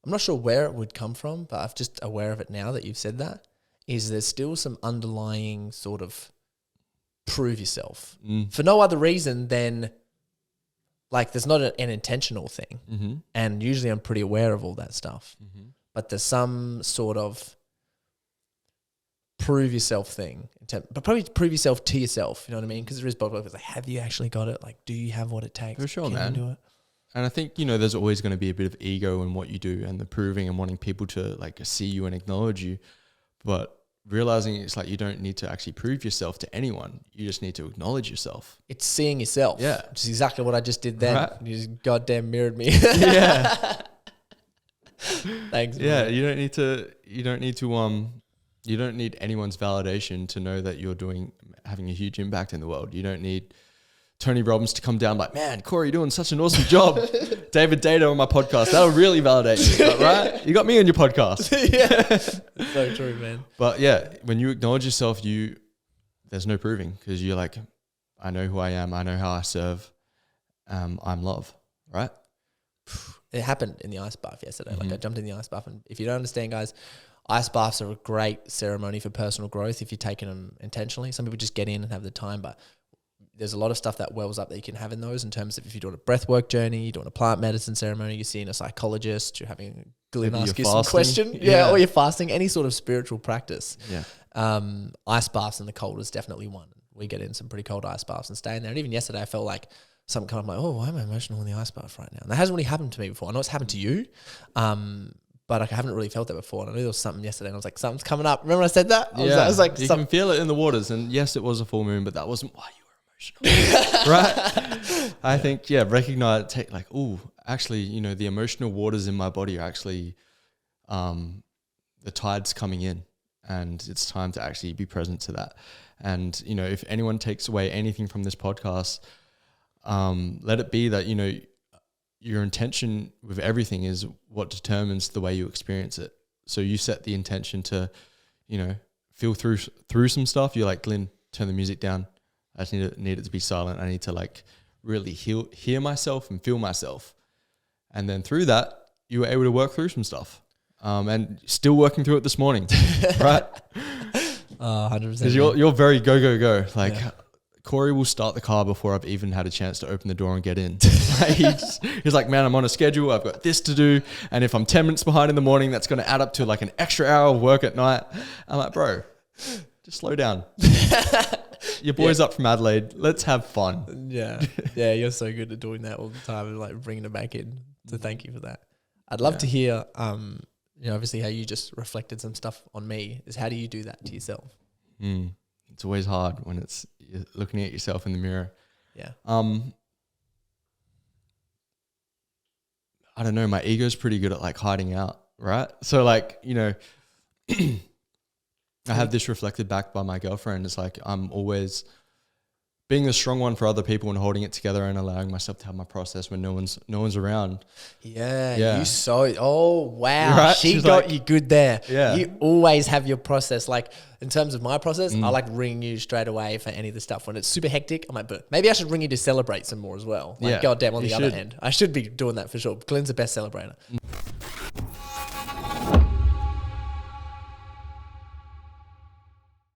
I'm not sure where it would come from, but I'm just aware of it now that you've said that, is there's still some underlying sort of prove yourself for no other reason than like there's not an intentional thing. Mm-hmm. And usually I'm pretty aware of all that stuff, Mm-hmm. but there's some sort of prove yourself thing, but probably prove yourself to yourself. You know what I mean? Because there is both like, have you actually got it? Like, do you have what it takes? For sure, Can man. you do it? And I think, you know, there's always going to be a bit of ego in what you do and the proving and wanting people to like see you and acknowledge you. But realizing it's like you don't need to actually prove yourself to anyone. You just need to acknowledge yourself. It's seeing yourself. Yeah. Which is exactly what I just did then. Right. You just goddamn mirrored me. Yeah. Thanks. Yeah. Man. You don't need anyone's validation to know that you're having a huge impact in the world. You don't need Tony Robbins to come down like, man, Corey, you're doing such an awesome job. David Data on my podcast. That'll really validate you, right? You got me on your podcast. Yeah. So true, man. But yeah, when you acknowledge yourself, there's no proving because you're like, I know who I am. I know how I serve. I'm love, right? It happened in the ice bath yesterday. Like I jumped in the ice bath, and if you don't understand, guys, ice baths are a great ceremony for personal growth if you're taking them intentionally. Some people just get in and have the time, but there's a lot of stuff that wells up that you can have in those in terms of if you're doing a breathwork journey, you're doing a plant medicine ceremony, you're seeing a psychologist, you're having Glenn ask you some question. Yeah, or you're fasting, any sort of spiritual practice. Yeah. Ice baths in the cold is definitely one. We get in some pretty cold ice baths and stay in there. And even yesterday I felt like something kind of like, oh, why am I emotional in the ice bath right now? And that hasn't really happened to me before. I know it's happened to you. But I haven't really felt that before. And I knew there was something yesterday and I was like, something's coming up. Remember when I said that? I was like, you can feel it in the waters. And yes, it was a full moon, but that wasn't why you were emotional. Right? I think, recognize, actually, you know, the emotional waters in my body are actually the tide's coming in and it's time to actually be present to that. And, you know, if anyone takes away anything from this podcast, let it be that, you know, your intention with everything is what determines the way you experience it. So you set the intention to, you know, feel through some stuff. You're like, Glenn, turn the music down. I just need it to be silent. I need to like really hear myself and feel myself. And then through that, you were able to work through some stuff. And still working through it this morning, right? 100%. Because you're very go. Like, Corey will start the car before I've even had a chance to open the door and get in. He's like, man, I'm on a schedule. I've got this to do. And if I'm 10 minutes behind in the morning, that's going to add up to like an extra hour of work at night. I'm like, bro, just slow down. Your boy's up from Adelaide. Let's have fun. Yeah. Yeah, you're so good at doing that all the time and like bringing it back in. So thank you for that. I'd love to hear, you know, obviously how you just reflected some stuff on me is how do you do that to yourself? It's always hard when you're looking at yourself in the mirror. Yeah. I don't know. My ego's pretty good at like hiding out, right? So like, you know, I have this reflected back by my girlfriend. It's like I'm always being the strong one for other people and holding it together and allowing myself to have my process when no one's around. Yeah. You saw. Oh wow, right? She got like, you good there. Yeah, you always have your process. Like in terms of my process, I like ring you straight away for any of the stuff when it's super hectic. I'm like, but maybe I should ring you to celebrate some more as well. Like, goddamn, on the other end, I should be doing that for sure. Glenn's the best celebrator.